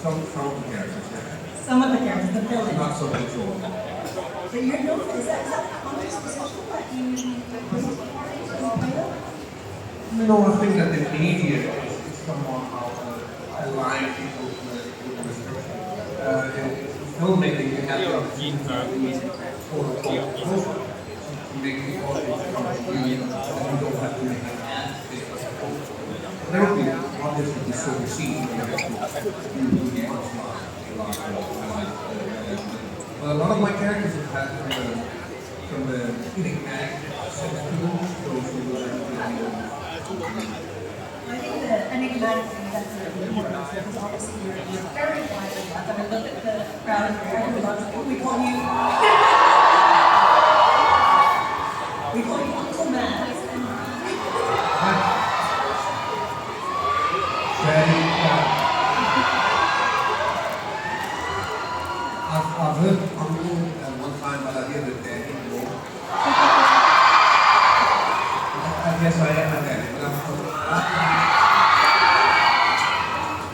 Some of the characters, yeah. Some of the characters, the villains. Not so much all. But you're known for, is that a comics position that you play of? No, I think that the media is somehow aligned people with the scripture. In filmmaking, you have the opportunity to sort of to make the audience come to you, and you don't have to make an ad. There will be obviously certain scenes where you have to do the punchline. But a lot of my characters have had from the enigmatic sense to them, those who I think the enigmatic thing that's really important because obviously you're very wide. When I look at the crowd here, we call you Uncle Matt. I've heard Uncle one time, but I hear that Daddy more. I guess I am a daddy, but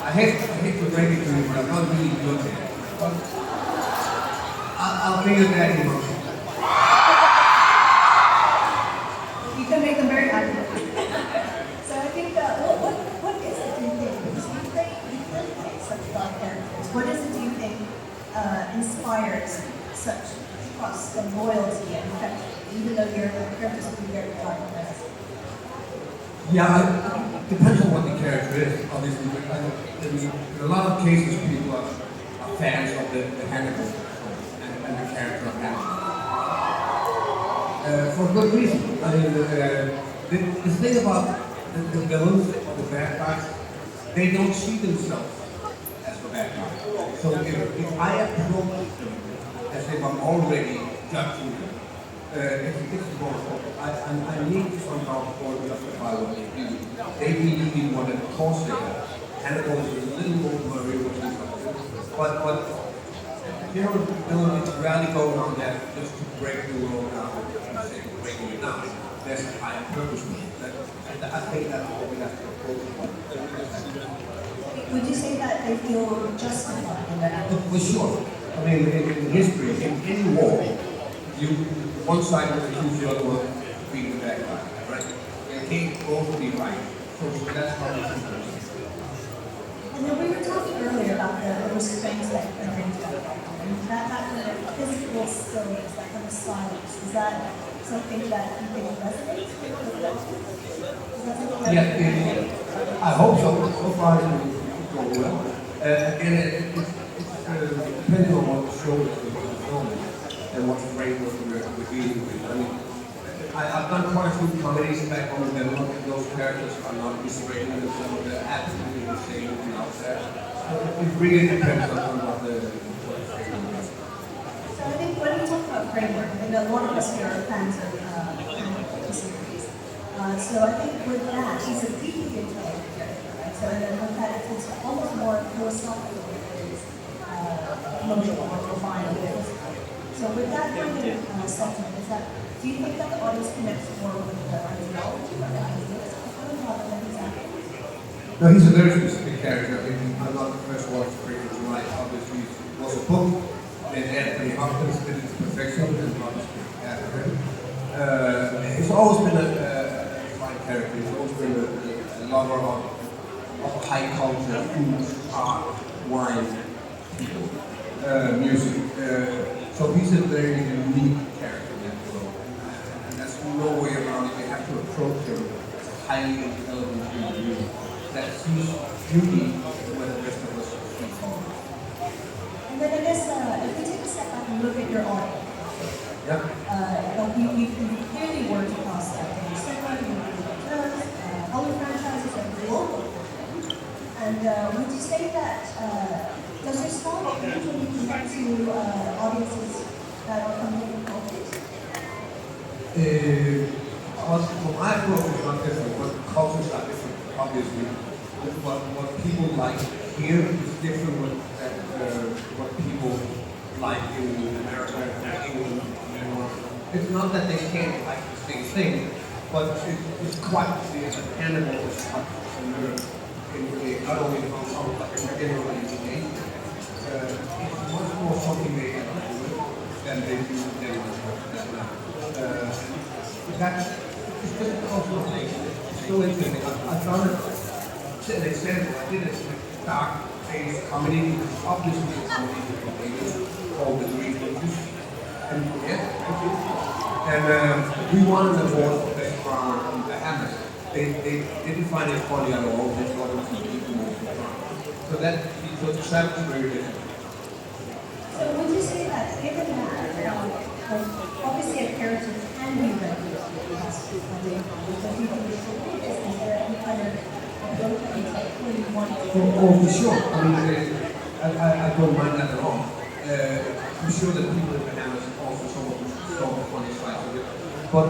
I hate to break it to you, but I'm not really good at it. But I'll be your daddy motion. You can make them very happy. So I think what is it do you think? Because you play such thought characters. What is it do you think inspires such trust and loyalty and affection, even though your characters can be very dark? Yeah, it depends on what the character is, obviously. In a lot of cases, people are fans of the Hannibal and the character of Hannibal. For good reason. I mean, the thing about the villains or the bad guys, they don't see themselves as the bad guys. So if I approach them as if I'm already judging them, it's more I need to somehow justify what they do. They believe in what it costs them. Hannibal is a little more worried what he's up to. But you know, it's rarely going on there just to break the world down and say breaking it down. There's a higher purpose to it. I think that's what we have to approach. Would you say that they feel justified in that? For sure. I mean, in history, in any war, one side will accuse the other one of being the bad guy, right? They can't both be right. So that's how we see it. And then we were talking earlier about the restraints that can bring to and that kind of physical stillness, that kind of silence. Is that something that you think resonates with? Yeah, I hope so. So far, it's going well. And it's depending on what the show is filming and what framework we're dealing with. I mean, I've done quite a few comedies back home, and those characters are not restraining themselves. They're absolutely saying it out there. So it really depends on what the framework is. So I think when we talk about framework, and a lot of us here are fans of the series. So I think with that, he's a deeply intelligent character, right? So and then with that, it's almost more philosophical than it is emotional or refined. So with that kind of sentiment, is that, do you think that the audience connects more with the ideology or the ideas? No, he's a very specific character. I mean, I'm not the first one to bring it to life. Obviously, it was a book, and Anthony Hopkins did it to perfection, and obviously after him. He's always been a fine character. He's always been a lover of high culture, food, art, wine, people, music. So he's a very unique character in that world. And there's no way around it. You have to approach him as a highly intelligent human being that sees beauty where the rest of us see harm. And then I guess if we take a step back and look at your audience, Yeah. you clearly worked across cinema, other franchises, and global. And would you say that does your style usually connect to audiences that are coming from cultures? Well, my approach is not different, but cultures are different, obviously. What people like here is different with what people like in America and England. It's not that they can't like the same thing, but it's quite clear that Hannibal is not only in Hong Kong, but in general in Asia. that's it's just a cultural thing. It's so interesting. I've done it. An example, I did a dark face comedy, because obviously the comedy is related all the three movies. And yeah, thank you. And we won an award for best drama in the Bahamas. They didn't find it funny at all. They thought it was a big movie. So that so the sound is very different. So would you say that given that, like, obviously a character can be read as but people is there any kind of approach that you take when you want to? Oh, for sure. I mean, I don't mind that at all. I'm sure that people in Bahamas also some of the funny sides of it. But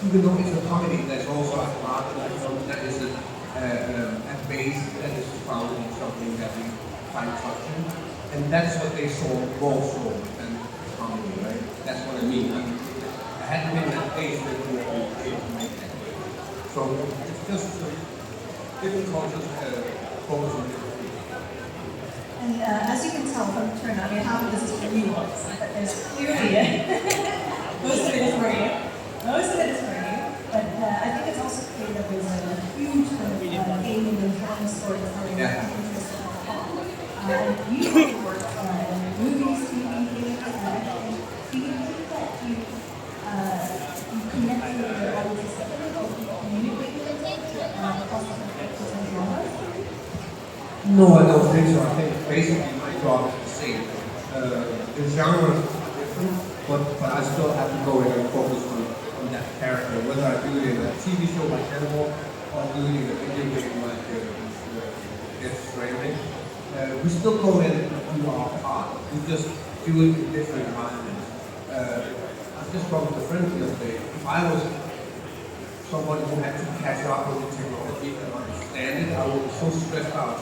even though it's a comedy, there's also a part that is a base that is found in something that we find touching. And that's what they saw more so than comedy, right? That's what I mean. I hadn't been that base that we were able to make that. So it's just different cultures focus on different things. And as you can tell from the turnout, I mean, half of this is for you, but there's clearly most of it is for you. Most of it is for you. But I think it's also clear that there's a huge kind of gaming and drama storytelling interest in Hong you have worked in movies, TV, theater, and do you think that you connect with your audience or communicate with them across different genres? No, I don't think so. I think basically my job is the same. The genre is different, but I still have to go in and focus on that character, whether I do it in a TV show like Hannibal or do it in a video game like Death Stranding. We still go in and do our part. We just do it in different environments. I was just talking to a friend the other day. If I was someone who had to catch up with the technology and understand it, I would be so stressed out.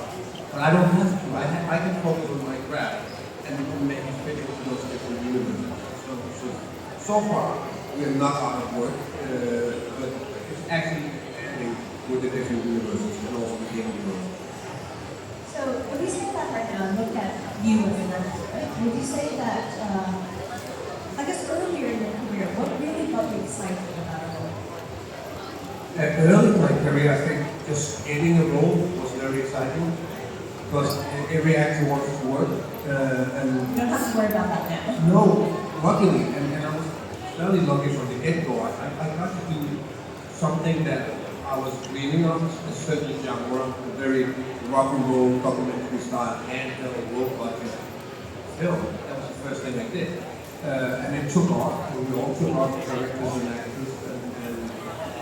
But I don't have to. I can focus on my craft and make it fit into those different universes. So far, we are not out of work, but it's actually expanding with the different universes and also the game universe. So when you say that right now and look at you as an actor, right, would you say that, I guess earlier in your career, what really got you excited about a role? Early in my career, I think just getting a role was very exciting because every actor wants to work. And you don't have to worry about that now. No, luckily, and I was very lucky from the get-go. I got to do something that I was dreaming of, a certain genre, a very rock and roll documentary style, handheld, low budget film. That was the first thing I did. And it took off. We all took off, directors and actors,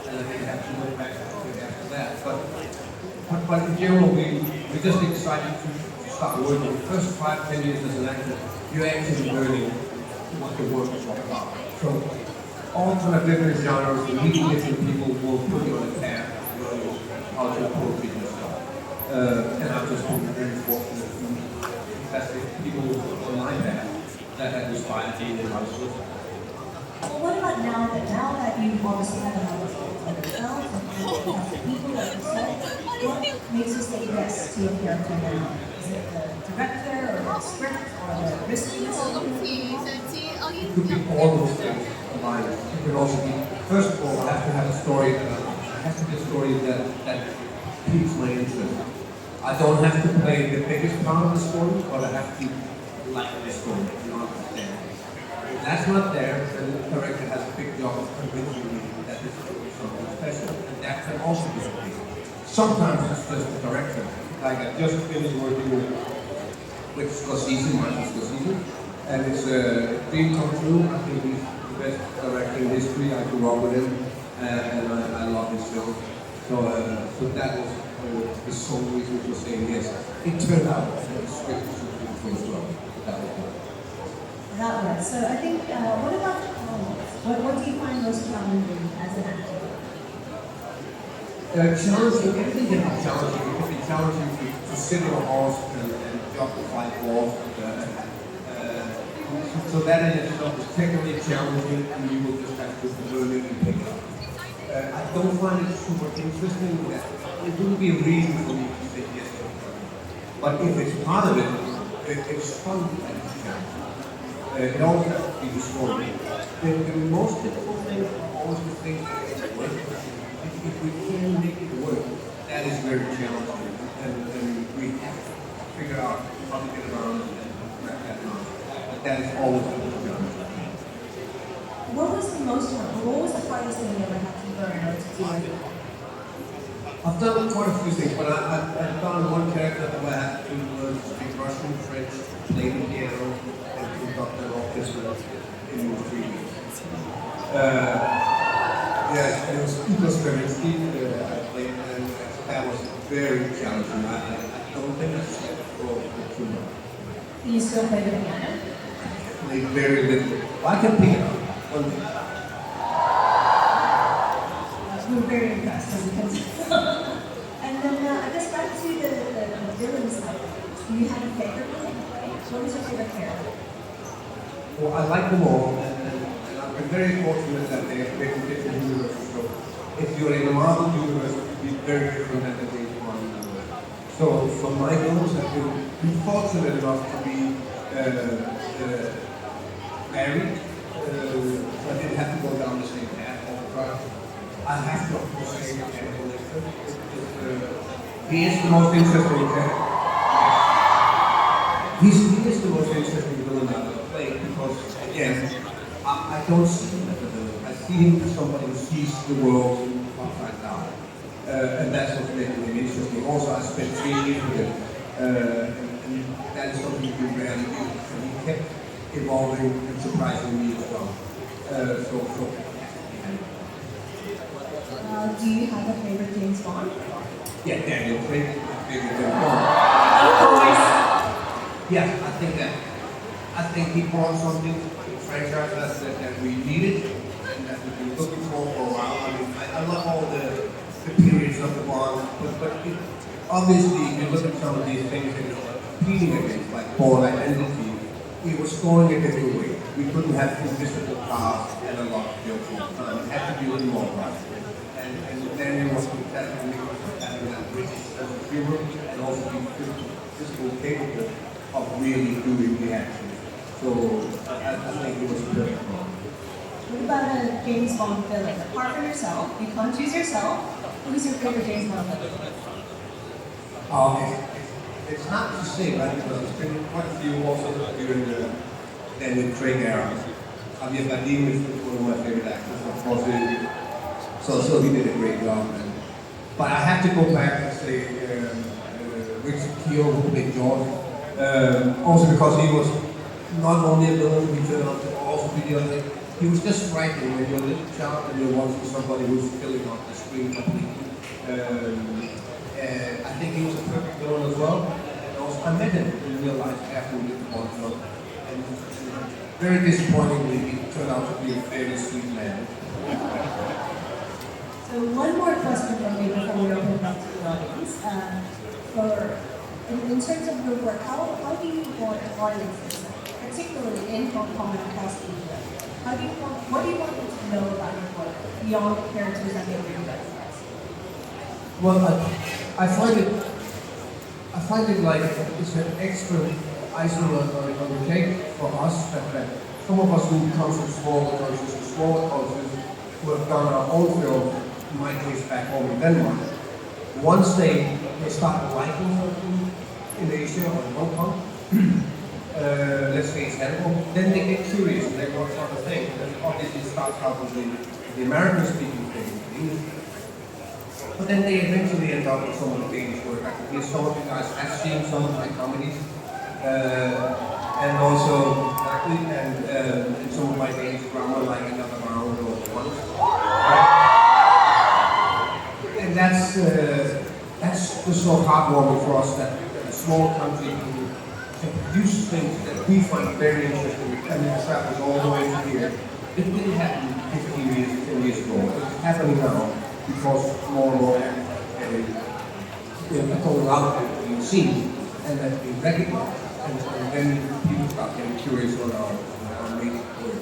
and I didn't have to look back after that. But in general, we just decided to start working. The first 5-10 years as an actor, you're actually learning what the work is all about. So all kind of different genres, meeting different people will put you on a path of learning how to approach it yourself. And I've just been very fortunate to meet fantastic people on my path that have inspired me in my school. Well, what about now that you obviously have an opportunity to yourself and have people like yourself, what makes you say yes to a character now? Is it the director or the script or the riskiness of the movie? It could be all those things combined. It could also be, first of all, I have to have a story, it has to be a story that piques my interest. I don't have to play the biggest part of the story, but I have to like the story and understand. If that's not there, then the director has a big job of convincing me that this is something special, and that can also be okay. Sometimes it's just the director. Like I just finished working with Scorsese, Martin Scorsese, and it's a dream come true. I think he's the best director in history. I grew up with him, and I love his film. So that was the sole reason for saying yes. It turned out that the script was super as well. That was good. That works. So I think, what about what do you find most challenging as an actor? Challenging, everything can be challenging. It can be challenging to sit on a horse and jump the 5 balls. So that in itself is technically challenging, and you will just have to learn it and pick it up. I don't find it super interesting. It wouldn't be a reason for me to say yes to it. But if it's part of it, it's fun and it's challenging. It always has to be the story. The most difficult things are always the things that make it work. If we can make it work, that is very challenging. And we have to figure out how to get around and wrap that around. But that is always the challenge. What was the hardest thing you ever had to learn or to do? I've done quite a few things, but I've done one character who I had to learn to speak Russian, French, play the piano, and conduct an orchestra in 3 weeks. Yes, it was very steep. I played, and that was very challenging. I don't think it's for too much. Do you still play the piano? I played very little. I can pick it up. One thing. We're very impressed, as you can see. And then I guess back to the villain side. Do you have a favorite villain? What is your favorite character? Well, I like them all, and I've been very fortunate that they have made different universes. So if you're in the Marvel universe, it would be very different than the James Bond universe. So for my goals, I've been fortunate enough to be married. So I didn't have to go down the same path all the time. I have to, of course, say Hannibal Lecter. He is the most interesting character. He is the most interesting villain I've ever played because, again, I don't see him as a villain. I see him as somebody who sees the world upside down. And that's what's making him interesting. Also, I spent 3 years with him. And that is something you rarely do. And he kept evolving and surprising me as well. Do you have a favorite James Bond? Yeah, Daniel Craig is my favorite James Bond. Of course. Yes, I think he brought something to the franchise that we needed and that we've been looking for a while. I mean, I love all the periods of the Bond, but obviously, if you look at some of these things that you're competing against, like Born Identity, we were scoring a different way. We couldn't have invisible cars and a lot of jokes all the time. It had to be a little more right. And then it was having that British sense of humor and also be physically capable of really doing the action. So I think it was a perfect one. What about a James Bond villain? Apart from yourself, you can't choose yourself. Who's your favorite James Bond villain? It's hard to say, right? Because there's been quite a few also during the Daniel Craig era. Javier Bardem is one of my favorite actors, of course. So he did a great job. But I have to go back and say Richard Kiel, who played George. Also because he was not only a villain, he turned out to also be the other. He was just striking when you're a little child and you're watching somebody who's filling up the screen completely. I think he was a perfect villain as well. And also, I met him in real life after we did the Bond film. And very disappointingly, he turned out to be a very sweet man. So one more question from me before we open it up to the audience. In terms of your work, how do you want audiences, particularly in Hong Kong and across Asia, what do you want them to know about your work beyond the characters that they bring back to us? Well, I find it like it's an extra icing on the cake for us that some of us who come from smaller countries who have done our own film, in my case back home in Denmark, once they start liking something in Asia or in Hong Kong, let's say it's Hannibal, then they get curious and they want other things. And obviously it starts out with the American speaking things, the English. But then they eventually end up with some of the Danish work. I can hear some of you guys have seen some of my comedies, and also and some of my Danish drama, like Another Round or Once. And that's just so heartwarming for us that a small country can produce things that we find very interesting and it travels all the way to here. It didn't happen 15 years, 10 years ago. It's happening now because more and more are going out and being seen and then being recognized. And then people start getting curious on our making work.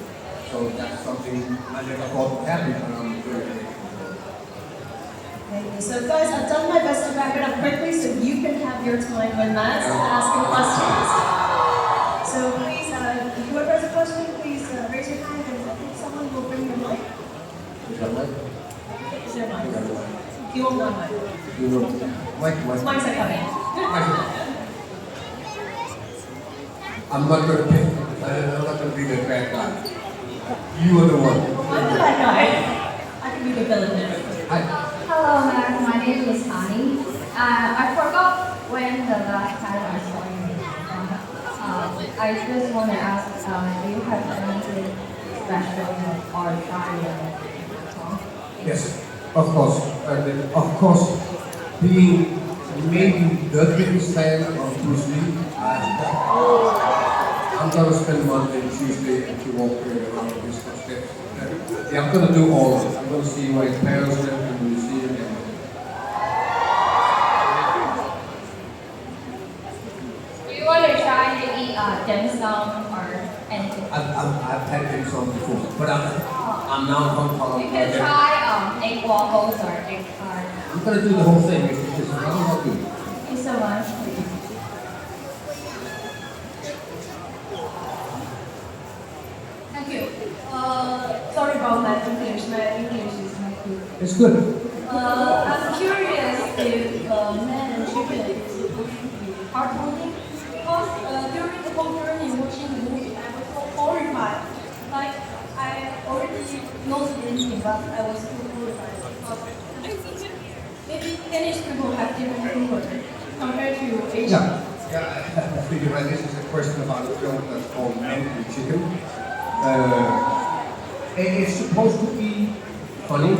So that's something I never thought would happen, and I'm very grateful. Thank you. So guys, I've done my best to wrap it up quickly so you can have your time when Matt's asking questions. So please, whoever has a question, Mike. Mics are coming. I'm not going to pick. I'm not going to be the bad guy. You are the one. I'm the bad guy. I can be the villain. Hello, Matt. My name is Hani. I forgot when the last time I saw you. I just want to ask, do you have anything special or try? Yes, of course. Of course, being maybe the biggest fan of Bruce Lee, I'm going to spend Monday and Tuesday and to walk around his footsteps. Yeah, I'm going to do all of it. I'm going to see where his parents live in the museum. Do you want to try to eat dim sum or anything? I've had dim sum before, but I'm now in Hong Kong. You can try egg waffles or egg tart. I'm going to do the whole thing. It's not good. Thank you so much. Thank you. Sorry about my English. My English is not good. It's good. I'm curious if man and chicken is going to be heartwarming because during the whole journey watching the movie, I was so horrified. Like I already know the ending, but I was still horrified because maybe Danish people have different humor compared to Asian. Yeah, I think you're right. This is a question about a film that's called Men and Chicken. It's supposed to be funny,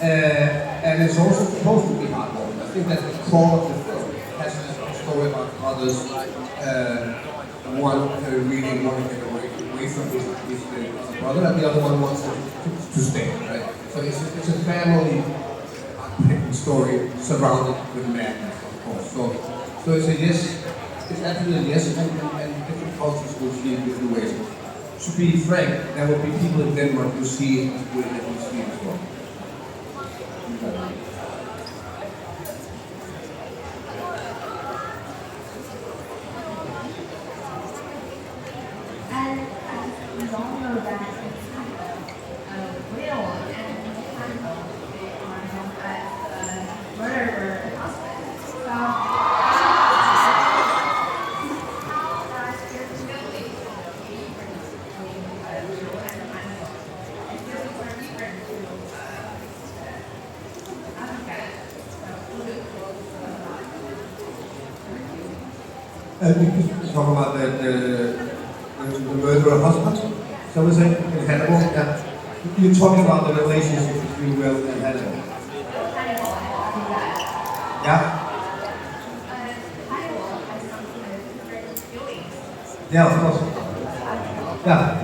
and it's also supposed to be heartwarming. I think that the core of the film has a story about brothers, one really wanting to get away from his brother, and the other one wants to stay, right? So it's a family story surrounded with madness, of course. So it's a yes, it's absolutely a yes, and different cultures will see it different ways. To be frank, there will be people in Denmark who see it the way that we see it as well. And we all know that it's real and cannibal. They are known as murderer and husbands. So, how does your feeling between real and cannibal? Is there a different to You talk about the murderer husband, shall we say, in Hannibal? Yeah. You're talking about the relationship between Will and Hannibal. Yeah? Yeah, of course. Yeah.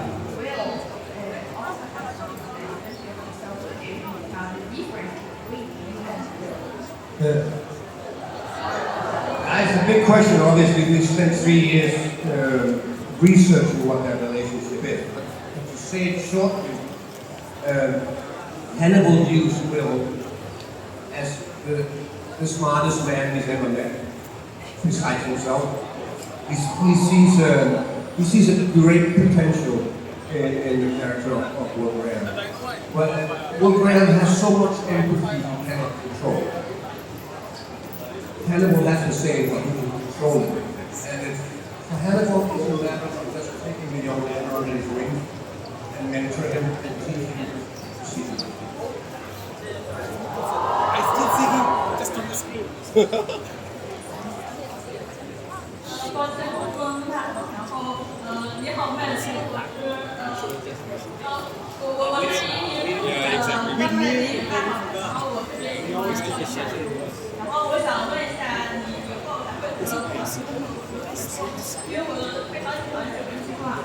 It's a big question, obviously. We spent 3 years researching what that relationship is. But to say it shortly, Hannibal views Will as the smartest man he's ever met, besides himself. He sees a great potential in the character of Will Graham. But Will Graham has so much empathy he cannot control. Hannibal has the same, but he can control it. And for Hannibal, it's a matter of just taking the young man under his wing and mentor him and teach him to see him. I still see him just on the screen. 刚才我说慢，然后你好慢是吧？我是慢慢地慢，然后我这边也然后我想问一下，你以后还会怎么因为我非常喜欢这个计划。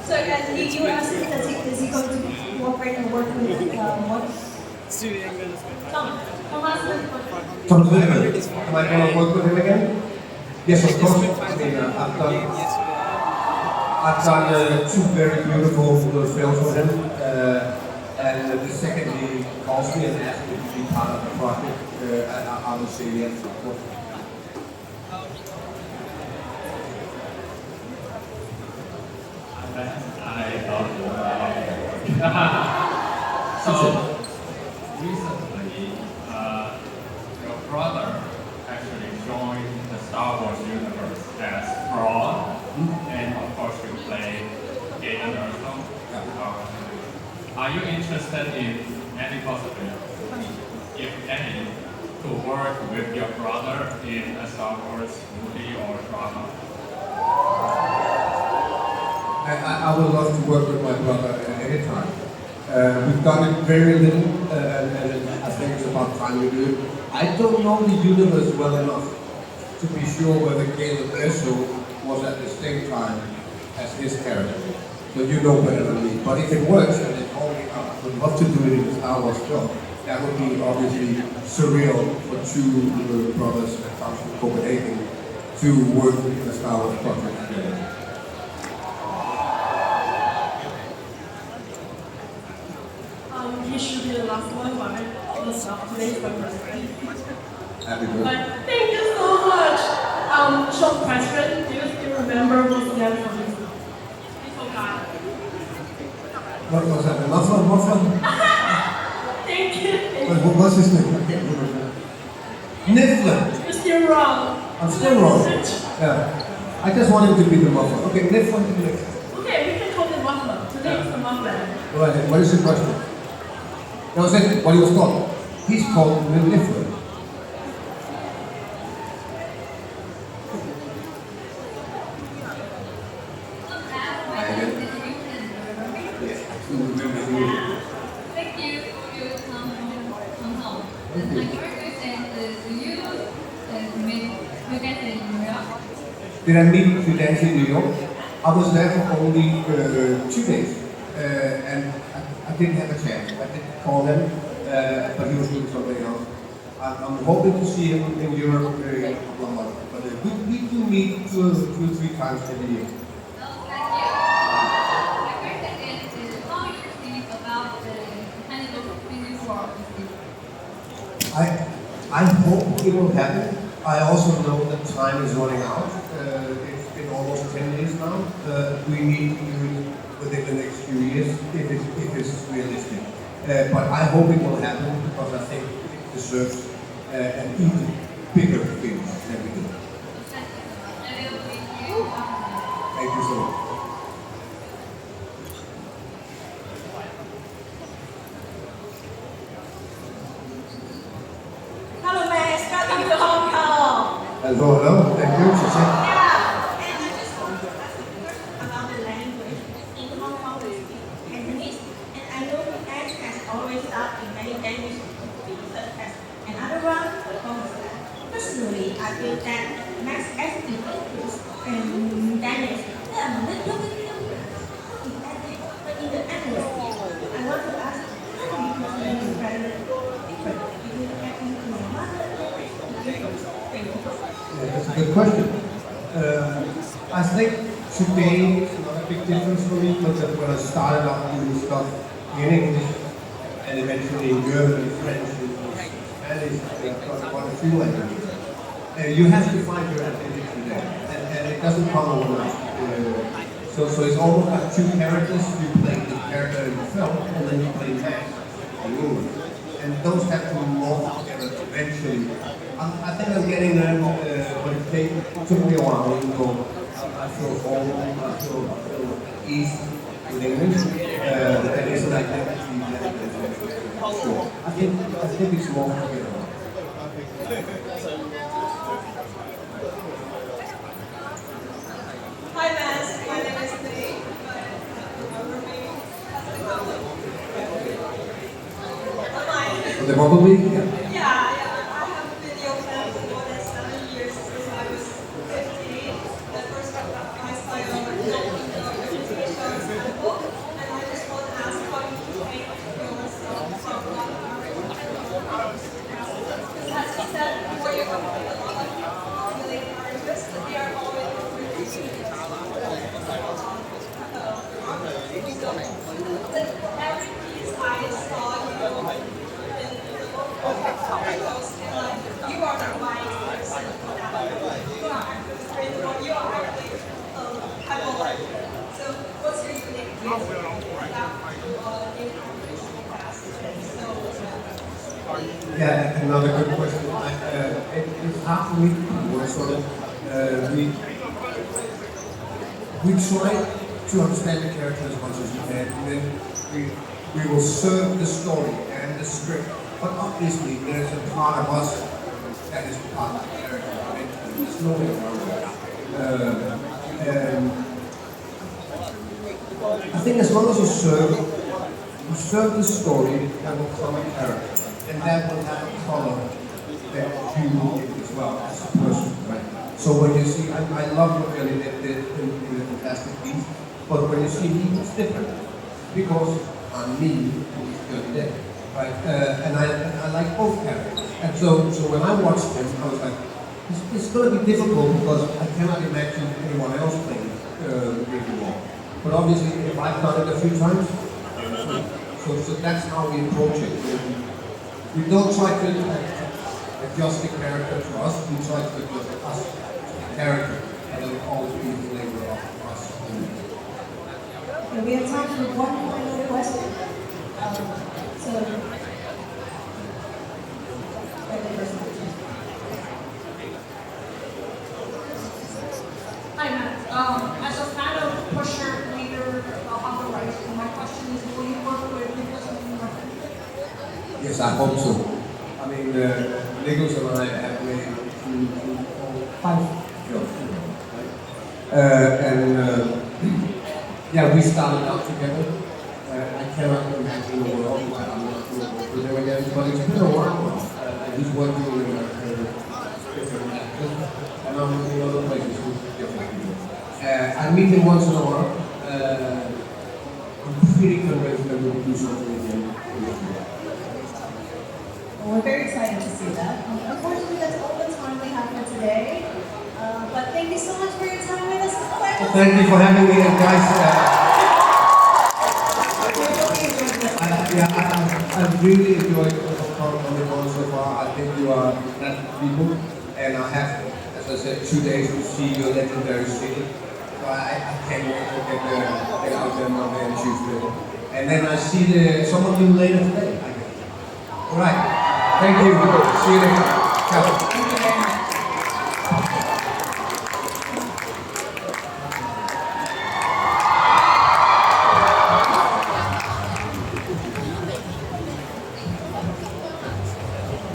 So guys, you asked is he going to cooperate and work with what? Tom Cruise. Am I going to work with him again? Yes, of course. I mean, I've done 2 very beautiful films with him, and the second he calls me and asks me to be part of the project, I will say yes, of course. are you interested in any possibility, if any, to work with your brother in a Star Wars movie or drama? I would love to work with my brother at any time. We've done it very little, and I think it's about time we do it. I don't know the universe well enough to be sure whether Caleb Esso was at the same time as his character. So you know better than me. But if it works, and it only, I would love to do it in a Star Wars film, that would be obviously surreal for two brothers that come from Copenhagen to work in a Star Wars project together. He should be the last one, but it's not today's birthday. Happy birthday. Thank you so much. Short question. Do you still remember what's the name for this? Little guy. What was that? Muffin? Thank you. What's his name? I can't remember. Nifflin. You're still wrong. I'm still wrong. Yeah. I just want him to be the muffin. Okay, Nifflin to next. Okay, we can call it muffler. Today is the muffler. Go ahead. What is your question? No, I said what he was called. He's called Nifflin. Thank you for your come home. And my first question is, do you meet Mikkelsen in New York? Did I meet the dance in New York? I was there for only 2 days, and I didn't have a chance. I did call him, but he was doing something else. I'm hoping to see him in Europe in a couple of months, but we do meet two or 3 times every year. Oh, thank you. My question is, how you think about the mechanical physics world? I hope it will happen. I also know that time is running out. It's been almost 10 years now. We need to do it within the next few years if it's realistic. But I hope it will happen because I think it deserves an even bigger finish than we do. Thank you so much. Hello, Max. Welcome to Hong Kong. Hello. Thank you. Yeah, and I just want to ask a question about the language. In Hong Kong, we speak Cantonese, and I know Max has always taught in many languages, such as another one, personally, I feel that Max has been focused in Danish. They are a little bit inadequate, but in the atmosphere, I want to ask, how do you consider the different between acting in your mother language and English? Thank you. Yeah, that's a good question. I think today it's not a big difference for me because when I started out doing stuff in English and eventually in German, French, Spanish, I think quite a few languages. You have to find your identity there, and it doesn't come overnight. So it's almost like 2 characters. You play the character in the film, and then you play Max in English. And those have to morph together eventually. I think I'm getting there, but it took me a while. Even though I feel home, I feel easy with English. There is an identity that sure. I think it's more together. Hi, Max. My name is Lee. The Bumblebee? Yeah. Yeah, I have been your fan for more than 7 years since I was 15. The first time I saw your TV shows and book, and I just want to ask how you take yourself from one as you said before, you have a lot of really artists, they are always really every piece I saw you you are the right person for that. You are actually you are actually hyperbolic. So what's your unique reason that you Yeah, another good question. It's hard for me to put words on it. We try to understand the character as much as we can, and then we We will serve the story and the script, but obviously there's a part of us that is part of the character, right? There's no way around that. I think as long as you serve the story, that will come a character, and that will have a color that you will give as well as a person, right? So when you see, I love what Ellie did in the Fantastic Beasts, but when you see me, it's different because I'm me, he's Johnny Depp, right? And I like both characters, and so when I watched him, I was like, it's going to be difficult because I cannot imagine anyone else playing Ricky Wall. But obviously, if I've done it a few times, so that's how we approach it. We don't try to adjust the character to us, we try to adjust us to the character, and it will always be the flavor of us. Okay, we have time for one final question. So, Hi, Matt. As a fan of Pusher leader on the right, my question is, will you work with Mikkelsen more? Yes, I hope so. I mean, Mikkelsen and I have made five films, right? Yeah, we started out together. I cannot imagine the world where I'm not going to work with him again, but it's been a while now. He's working with different actors, and I'm in other places with different people. I meet him once in a while. I'm pretty convinced that we'll do something again. well, we're very excited to see that. Unfortunately, that's all the time we have for today. But thank you so much for your time with us. Well, thank you for having me, and guys. I've really enjoyed coming on so far. I think you are fantastic people, and I have, as I said, 2 days to see your legendary city. So I can't wait to get out there Monday and Tuesday. And then I see some of you later today, I guess. All right. Thank you. See you later. Ciao.